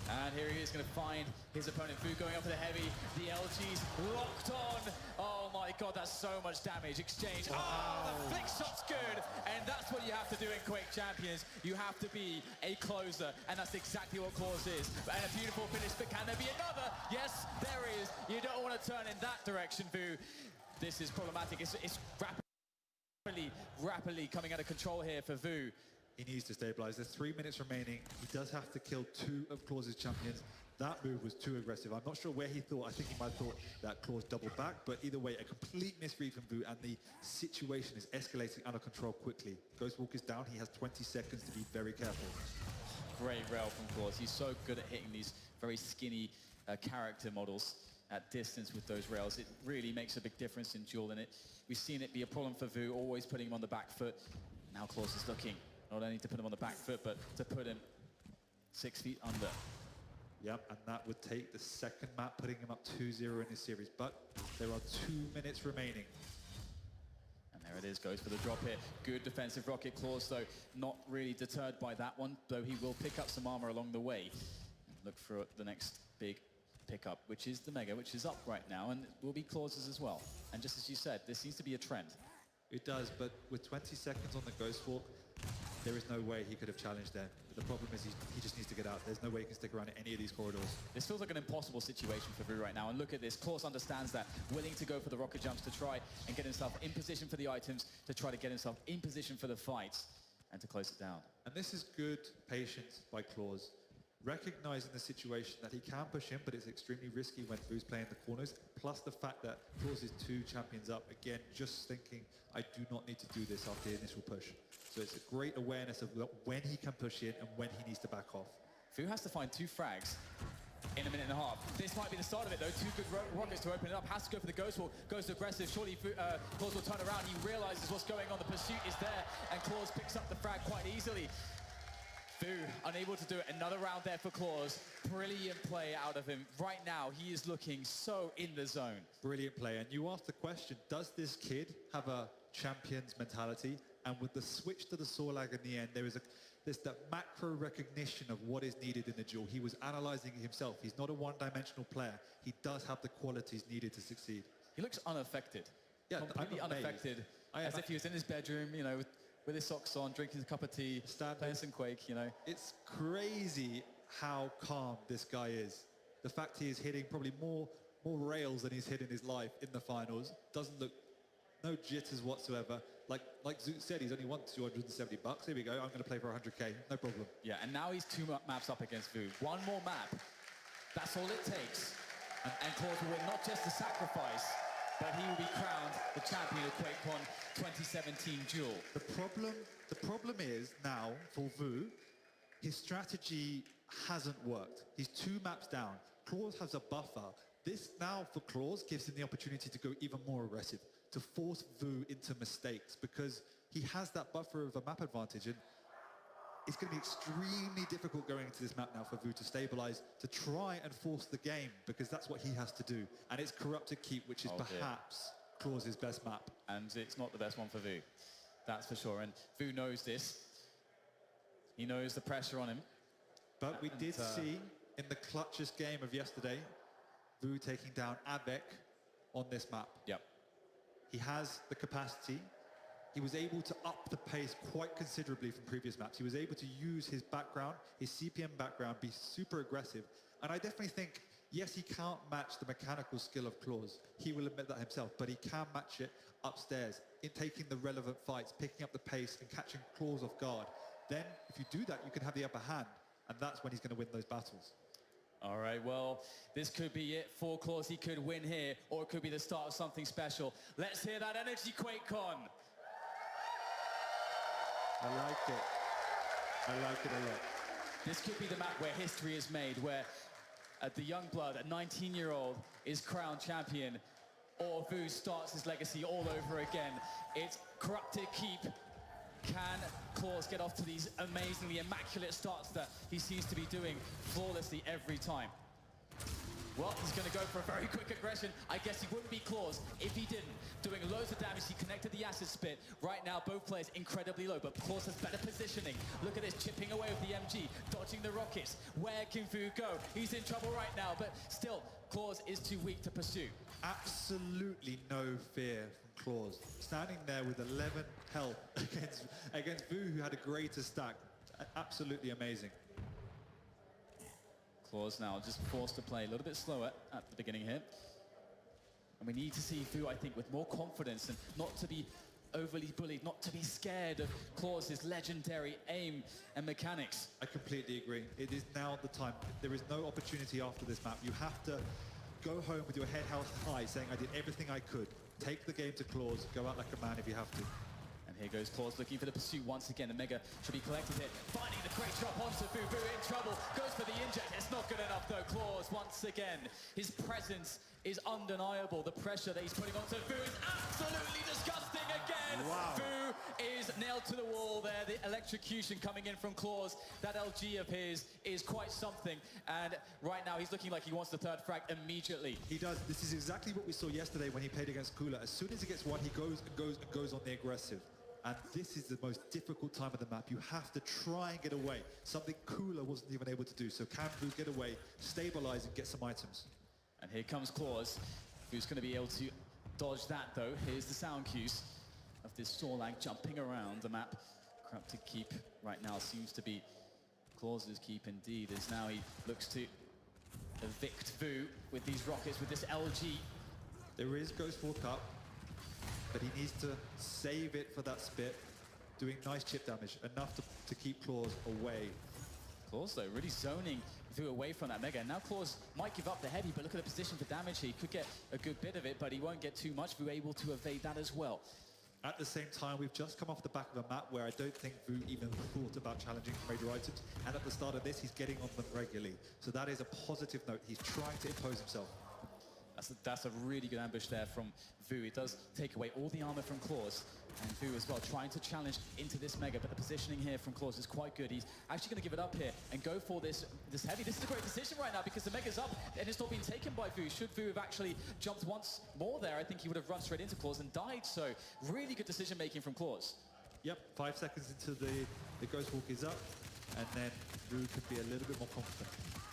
And here he is going to find his opponent, Vu going up for the heavy. The LG's locked on. Oh my God, that's so much damage. Exchange. Wow. Oh, the flick shot's good. And that's what you have to do in Quake Champions. You have to be a closer, and that's exactly what Clawz is. And a beautiful finish, but can there be another? Yes, there is. You don't want to turn in that direction, Vu. This is problematic. It's rapidly coming out of control here for Vu. He needs to stabilize. There's 3 minutes remaining. He does have to kill 2 of Clawz's champions. That move was too aggressive. I'm not sure where he thought. I think he might have thought that Clawz doubled back, but either way, a complete misread from Vu, and the situation is escalating out of control quickly. Ghostwalk is down. He has 20 seconds to be very careful. Great rail from Clawz. He's so good at hitting these very skinny character models at distance with those rails. It really makes a big difference in Duel, and we've seen it be a problem for Vu, always putting him on the back foot. Now Clawz is looking not only to put him on the back foot, but to put him 6 feet under. Yep, and that would take the second map, putting him up 2-0 in this series. But there are 2 minutes remaining. And there it is, goes for the drop here. Good defensive rocket. Clawz, though, not really deterred by that one, though he will pick up some armor along the way. And look for the next big pickup, which is the Mega, which is up right now, and will be Clawz's as well. And just as you said, this seems to be a trend. It does, but with 20 seconds on the Ghostwalk, there is no way he could have challenged there. The problem is he just needs to get out. There's no way he can stick around in any of these corridors. This feels like an impossible situation for Vu right now, and look at this. Clawz understands that, willing to go for the rocket jumps to try and get himself in position for the items, to try to get himself in position for the fights, and to close it down. And this is good patience by Clawz, recognizing the situation that he can push in, but it's extremely risky when Vu's playing the corners, plus the fact that Clawz is 2 champions up. Again, just thinking, I do not need to do this after the initial push. So it's a great awareness of when he can push in and when he needs to back off. Vu has to find 2 frags in a minute and a half. This might be the start of it, though. 2 good rockets to open it up. Has to go for the Ghost Wall. Goes aggressive. Surely Clawz will turn around. He realizes what's going on. The pursuit is there, and Clawz picks up the frag quite easily. Vu unable to do it. Another round there for Clawz. Brilliant play out of him. Right now, he is looking so in the zone. Brilliant play. And you asked the question, does this kid have a champion's mentality? And with the switch to the Sorlag in the end, there's that macro recognition of what is needed in the duel. He was analyzing it himself. He's not a one-dimensional player. He does have the qualities needed to succeed. He looks unaffected. Yeah, completely unaffected. As if he was in his bedroom, you know, with his socks on, drinking a cup of tea, playing some Quake, you know. It's crazy how calm this guy is. The fact he is hitting probably more rails than he's hit in his life in the finals. Doesn't look, no jitters whatsoever. Like Zoot said, he's only won $270. Here we go, I'm going to play for 100K, no problem. Yeah, and now he's 2 maps up against Vu. 1 more map, that's all it takes. And Clawz will win not just the sacrifice, but he will be crowned the champion of Quakecon 2017 Duel. The problem is now for Vu, his strategy hasn't worked. He's 2 maps down. Clawz has a buffer. This now for Clawz gives him the opportunity to go even more aggressive, to force Vu into mistakes, because he has that buffer of a map advantage, and it's going to be extremely difficult going into this map now for Vu to stabilize, to try and force the game, because that's what he has to do. And it's Corrupted Keep, which is perhaps Clawz's best map. And it's not the best one for Vu, that's for sure. And Vu knows this. He knows the pressure on him. But we did see in the clutchest game of yesterday, Vu taking down Avec on this map. Yep. He has the capacity. He was able to up the pace quite considerably from previous maps. He was able to use his background, his CPM background, be super aggressive. And I definitely think, yes, he can't match the mechanical skill of Clawz. He will admit that himself, but he can match it upstairs in taking the relevant fights, picking up the pace and catching Clawz off guard. Then, if you do that, you can have the upper hand, and that's when he's going to win those battles. All right, well, this could be it for Clawz. He could win here, or it could be the start of something special. Let's hear that energy, Quakecon. I like it. I like it a lot. This could be the map where history is made, where the young blood, a 19-year-old, is crowned champion, or Vu starts his legacy all over again. It's Corrupted Keep. Can Clawz get off to these amazingly immaculate starts that he seems to be doing flawlessly every time? Well, he's going to go for a very quick aggression. I guess he wouldn't be Clawz if he didn't. Doing loads of damage. He connected the acid spit. Right now, both players incredibly low, but Clawz has better positioning. Look at this, chipping away with the MG, dodging the rockets. Where can Vu go? He's in trouble right now, but still, Clawz is too weak to pursue. Absolutely no fear from Clawz. Standing there with 11 health against Vu, who had a greater stack. Absolutely amazing. Clawz now just forced to play a little bit slower at the beginning here. And we need to see Vu, I think, with more confidence and not to be overly bullied, not to be scared of Clawz's legendary aim and mechanics. I completely agree. It is now the time. There is no opportunity after this map. You have to go home with your head held high, saying, I did everything I could. Take the game to Clawz, go out like a man if you have to. And here goes Clawz looking for the pursuit once again. The Mega should be collected here. Finding the great drop onto Vu. Vu in trouble. Goes for the inject. It's not good enough though. Clawz once again. His presence is undeniable. The pressure that he's putting onto Vu is absolutely disgusting again. Wow. Vu is nailed to the wall there. The electrocution coming in from Clawz. That LG of his is quite something. And right now he's looking like he wants the 3rd frag immediately. He does. This is exactly what we saw yesterday when he played against Kula. As soon as he gets one, he goes and goes and goes on the aggressive. And this is the most difficult time of the map. You have to try and get away. Something Kula wasn't even able to do. So can Vu get away, stabilize and get some items? And here comes Clawz, who's going to be able to dodge that though. Here's the sound cues of this Sorlag jumping around the map Corrupt to keep right now seems to be Clawz's keep indeed, as now he looks to evict Vu with these rockets, with this LG. There is Ghost Walk up, but he needs to save it for that spit, doing nice chip damage, enough to keep Clawz away. Clawz though, really zoning Vu away from that Mega. Now Clawz might give up the heavy, but look at the position for damage here. He could get a good bit of it, but he won't get too much. Vu able to evade that as well. At the same time, we've just come off the back of a map where I don't think Vu even thought about challenging major items. And at the start of this, he's getting on them regularly. So that is a positive note. He's trying to impose himself. That's a really good ambush there from Vu. It does take away all the armor from Clawz. And Vu as well, trying to challenge into this Mega, but the positioning here from Clawz is quite good. He's actually going to give it up here and go for this heavy. This is a great decision right now because the Mega's up and it's not being taken by Vu. Should Vu have actually jumped once more there, I think he would have run straight into Clawz and died. So really good decision making from Clawz. Yep, 5 seconds into the Ghost Walk is up, and then Vu could be a little bit more confident.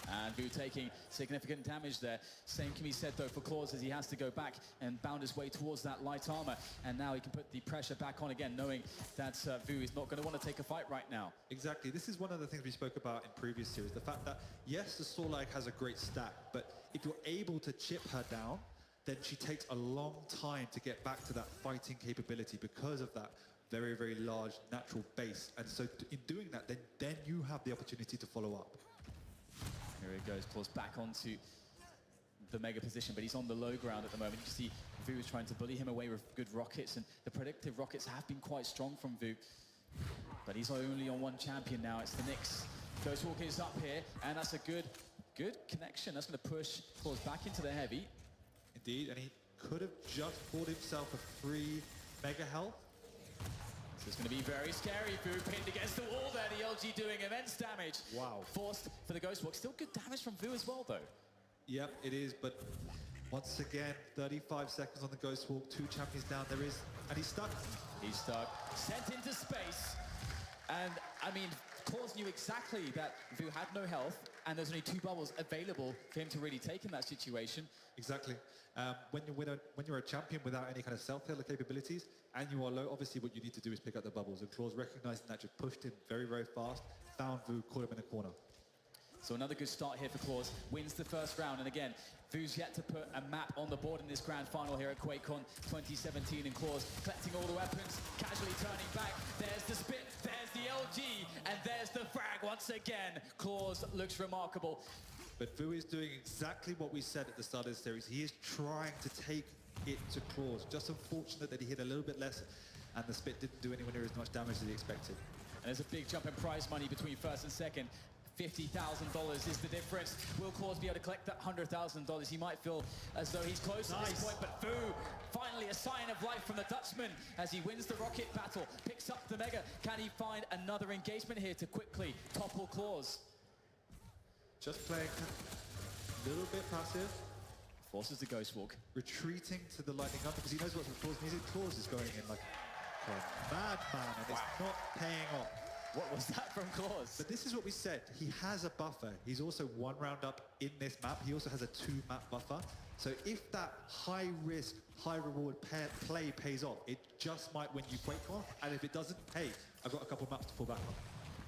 And Vu taking significant damage there. Same can be said though for Clawz, as he has to go back and bound his way towards that light armor. And now he can put the pressure back on again, knowing that Vu is not going to want to take a fight right now. Exactly. This is one of the things we spoke about in previous series. The fact that, yes, the Sorlag has a great stack, but if you're able to chip her down, then she takes a long time to get back to that fighting capability because of that very, very large natural base. And so in doing that, then you have the opportunity to follow up. Here it goes, Clawz back onto the Mega position, but he's on the low ground at the moment. You can see Vu is trying to bully him away with good rockets, and the predictive rockets have been quite strong from Vu. But he's only on one champion now, it's the Nyx. Ghost Walk is up here, and that's a good connection. That's going to push Clawz back into the heavy. Indeed, and he could have just bought himself a free Mega health. So it's going to be very scary. Vu pinned against the wall there. The LG doing immense damage. Wow. Forced for the Ghost Walk. Still good damage from Vu as well, though. Yep, it is, but once again, 35 seconds on the Ghost Walk, 2 champions down. There is, and he's stuck. He's stuck. Sent into space. And, I mean, Clawz knew exactly that Vu had no health, and there's only 2 bubbles available for him to really take in that situation. Exactly. When you're a champion without any kind of self-healer capabilities, and you are low, obviously what you need to do is pick up the bubbles. And Clawz, recognizing that, just pushed in very, very fast, found Vu, caught him in a corner. So another good start here for Clawz, wins the first round, and again, Vu's yet to put a map on the board in this grand final here at Quakecon 2017, and Clawz collecting all the weapons, casually turning back. There's the spit, there's the LG, and there's the frag once again. Clawz looks remarkable. But Vu is doing exactly what we said at the start of the series. He is trying to take it to Clawz. Just unfortunate that he hit a little bit less, and the spit didn't do anywhere near as much damage as he expected. And there's a big jump in prize money between first and second. $50,000 is the difference. Will Clawz be able to collect that $100,000? He might feel as though he's close at this point, but Vu, finally a sign of life from the Dutchman as he wins the rocket battle, picks up the Mega. Can he find another engagement here to quickly topple Clawz? Just playing a little bit passive. Forces the Ghost Walk. Retreating to the lightning gun because he knows what Clawz needs. Clawz is going in like a madman, and it's not paying off. What was that from Clawz? But this is what we said. He has a buffer. He's also 1 round up in this map. He also has a 2-map buffer. So if that high risk, high reward play pays off, it just might win you Quakecon. And if it doesn't, hey, I've got a couple of maps to fall back on.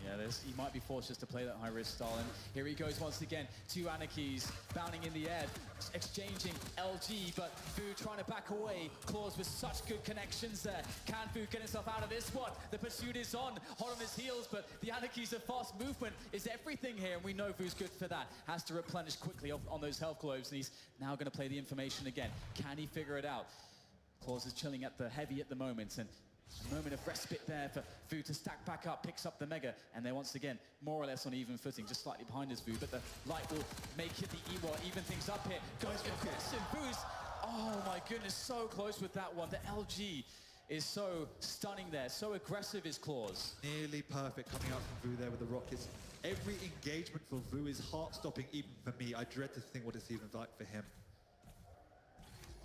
Yeah, he might be forced just to play that high-risk style. And here he goes once again. 2 Anarchies bounding in the air, exchanging LG, but Vu trying to back away. Clawz with such good connections there. Can Vu get himself out of this one? The pursuit is on, hot on his heels, but the Anarchies of fast movement is everything here, and we know Vu's good for that. Has to replenish quickly on those health globes, and he's now going to play the information again. Can he figure it out? Clawz is chilling at the heavy at the moment, and a moment of respite there for Vu to stack back up, picks up the Mega, and they're once again more or less on even footing, just slightly behind us Vu, but the light will make it even things up here. Goes aggressive, Vu's, oh my goodness, so close with that one. The LG is so stunning there, so aggressive is Clawz. Nearly perfect coming out from Vu there with the rockets. Every engagement for Vu is heart-stopping, even for me. I dread to think what it's even like for him.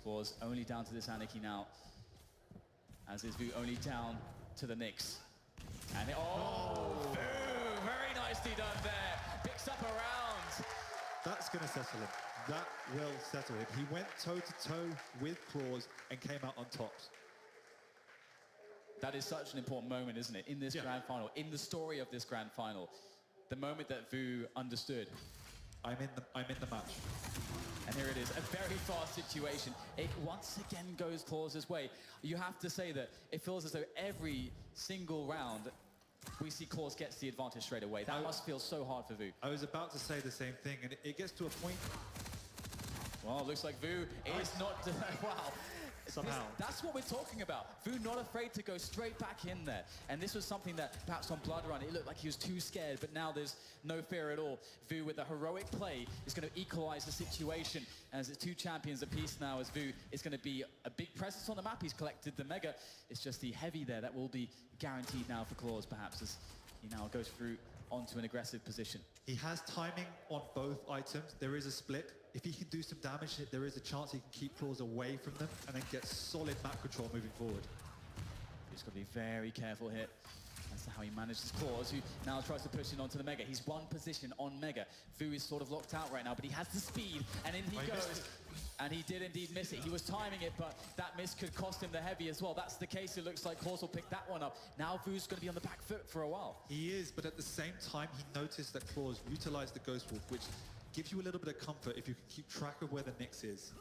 Clawz only down to this Anarchy now, as is Vu only down to the Nyx. And Vu, very nicely done there. Picks up a round. That's going to settle him. That will settle him. He went toe-to-toe with Clawz and came out on top. That is such an important moment, isn't it? In this grand final, in the story of this grand final, the moment that Vu understood. I'm in the match. And here it is, a very fast situation. It once again goes Clawz's way. You have to say that it feels as though every single round we see Clawz gets the advantage straight away. That must feel so hard for Vu. I was about to say the same thing, and it gets to a point. Well, it looks like Vu is not... wow. Somehow. That's what we're talking about. Vu not afraid to go straight back in there. And this was something that perhaps on Blood Run, it looked like he was too scared, but now there's no fear at all. Vu with a heroic play is going to equalize the situation. As it's two champions apiece now, as Vu is going to be a big presence on the map. He's collected the Mega. It's just the heavy there that will be guaranteed now for Clawz, perhaps, as he now goes through onto an aggressive position. He has timing on both items. There is a split. If he can do some damage, there is a chance he can keep Clawz away from them and then get solid map control moving forward. He's got to be very careful here as to how he manages Clawz, who now tries to push in onto the Mega. He's one position on Mega. Vu is sort of locked out right now, but he has the speed, and in he goes. And he did indeed miss it. He was timing it, but that miss could cost him the heavy as well. That's the case. It looks like Clawz will pick that one up. Now Vu's going to be on the back foot for a while. He is, but at the same time, he noticed that Clawz utilized the Ghost Wolf, which gives you a little bit of comfort if you can keep track of where the Nyx is.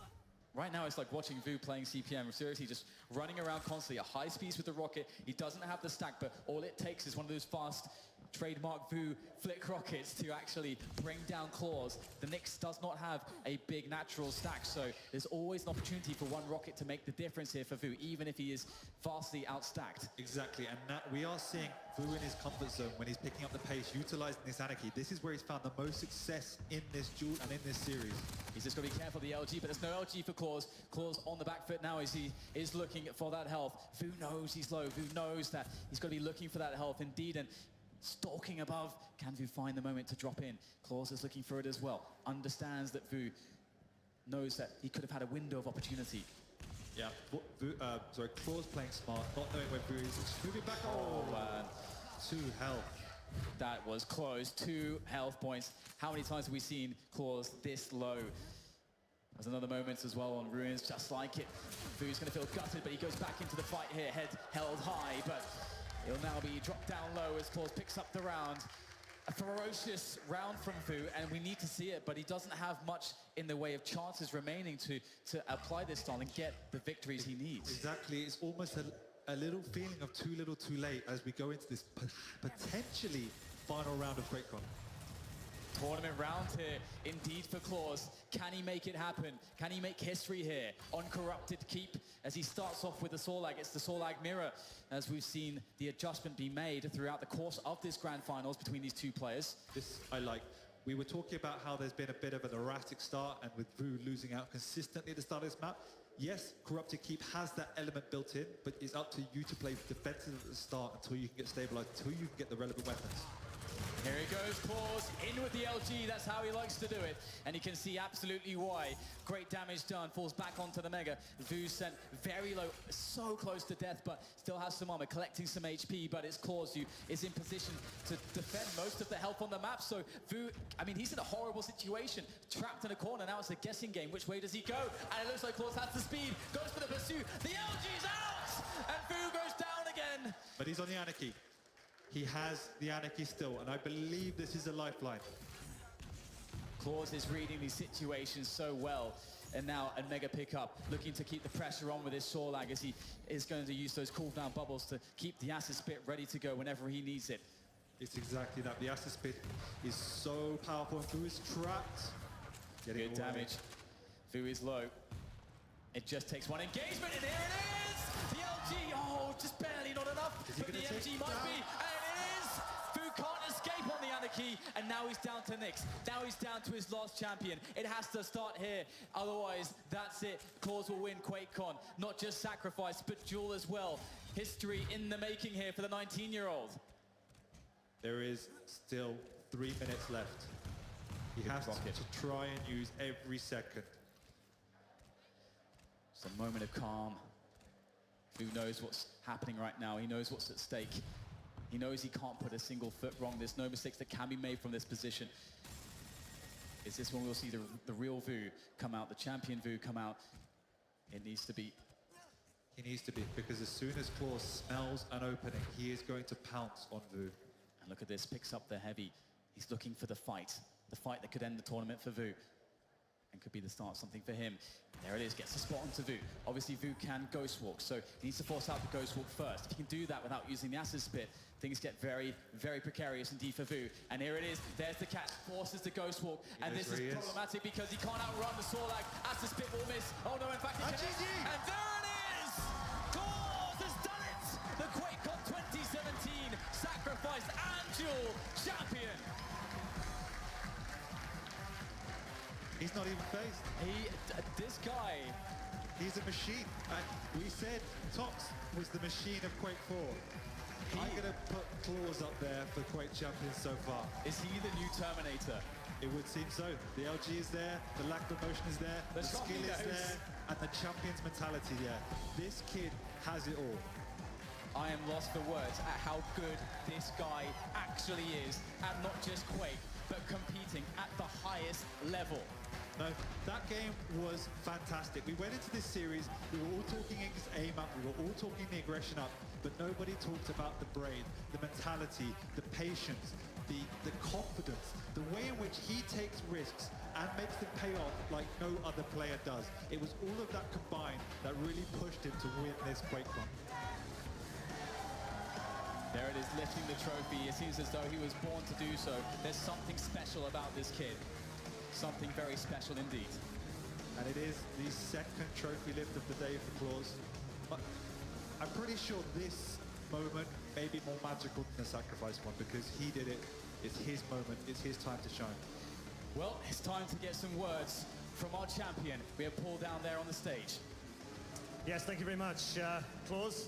Right now, it's like watching Vu playing CPM. Seriously, just running around constantly at high speeds with the rocket. He doesn't have the stack, but all it takes is one of those fast trademark Vu flick rockets to actually bring down Clawz. The Nyx does not have a big natural stack, so there's always an opportunity for one rocket to make the difference here for Vu, even if he is vastly outstacked. Exactly, and we are seeing Vu in his comfort zone when he's picking up the pace, utilizing this Anarchy. This is where he's found the most success in this duel and in this series. He's just got to be careful of the LG, but there's no LG for Clawz. Clawz on the back foot now as he is looking for that health. Vu knows he's low. Vu knows that he's got to be looking for that health indeed, and stalking above. Can Vu find the moment to drop in? Clawz is looking for it as well. Understands that Vu knows that he could have had a window of opportunity. Yeah, Clawz playing smart, not knowing where Vu is. Just moving back. Oh, man. 2 health. That was close. 2 health points. How many times have we seen Clawz this low? There's another moment as well on Ruins, just like it. Vu's going to feel gutted, but he goes back into the fight here, head held high, but he'll now be dropped down low as Clawz picks up the round. A ferocious round from Vu, and we need to see it, but he doesn't have much in the way of chances remaining to apply this style and get the victories he needs. Exactly, it's almost a little feeling of too little too late as we go into this potentially final round of Quakecon. Tournament round here, indeed for Clawz. Can he make it happen? Can he make history here on Corrupted Keep as he starts off with the Sorlag? It's the Sorlag mirror, as we've seen the adjustment be made throughout the course of this grand finals between these two players. This I like. We were talking about how there's been a bit of an erratic start, and with Vu losing out consistently at the start of this map. Yes, Corrupted Keep has that element built in, but it's up to you to play defensive at the start until you can get stabilized, until you can get the relevant weapons. Here he goes, Clawz, in with the LG, that's how he likes to do it. And you can see absolutely why. Great damage done, falls back onto the Mega. Vu sent very low, so close to death, but still has some armor, collecting some HP, but it's Clawz who is in position to defend most of the health on the map. So Vu, I mean, he's in a horrible situation, trapped in a corner. Now it's a guessing game. Which way does he go? And it looks like Clawz has the speed, goes for the pursuit. The LG's out! And Vu goes down again. But he's on the Anarchy. He has the Anarchy still, and I believe this is a lifeline. Clawz is reading these situations so well. And now a Mega pickup, looking to keep the pressure on with his Sorlag as he is going to use those cooldown bubbles to keep the Acid Spit ready to go whenever he needs it. It's exactly that. The Acid Spit is so powerful, and Vu is trapped. Good damage. Vu is low. It just takes one engagement, and here it is! The LG, oh, just barely not enough, but the MG might be, and it is! Vu can't escape on the Anarchy, and now he's down to Nyx. Now he's down to his last champion. It has to start here, otherwise that's it. Clawz will win Quakecon. Not just Sacrifice, but Duel as well. History in the making here for the 19-year-old. There is still 3 minutes left. He has to try and use every second. It's a moment of calm. Vu knows what's happening right now. He knows what's at stake. He knows he can't put a single foot wrong. There's no mistakes that can be made from this position. Is this when we'll see the real Vu come out, the champion Vu come out? It needs to be He needs to be, because as soon as Clawz smells an opening, he is going to pounce on Vu. And look at this, picks up the heavy. He's looking for the fight that could end the tournament for Vu. And could be the start of something for him. There it is, gets the spot onto Vu. Obviously Vu can ghost walk, so he needs to force out the ghost walk first. If he can do that without using the acid spit, things get very, very precarious indeed for Vu. And here it is, there's the catch, forces the ghost walk. And this is problematic because he can't outrun the Sorlag. Acid spit will miss. Oh no, in fact he can. And there it is! Clawz has done it! The Quakecon 2017 Sacrifice and Duel champion! He's not even phased. This guy... He's a machine. We said Tox was the machine of Quake 4. I'm going to put Clawz up there for Quake champions so far. Is he the new Terminator? It would seem so. The LG is there, the lack of emotion is there, the skill is there, and the champion's mentality there. This kid has it all. I am lost for words at how good this guy actually is at not just Quake, but competing at the highest level. No, that game was fantastic. We went into this series, we were all talking against aim up, we were all talking the aggression up, but nobody talked about the brain, the mentality, the patience, the confidence, the way in which he takes risks and makes them pay off like no other player does. It was all of that combined that really pushed him to win this Quakecon. There it is, lifting the trophy. It seems as though he was born to do so. There's something special about this kid. Something very special indeed. And it is the second trophy lift of the day for Clawz. But I'm pretty sure this moment may be more magical than the sacrifice one because he did it. It's his moment. It's his time to shine. Well, it's time to get some words from our champion. We have Paul down there on the stage. Yes, thank you very much. Clawz,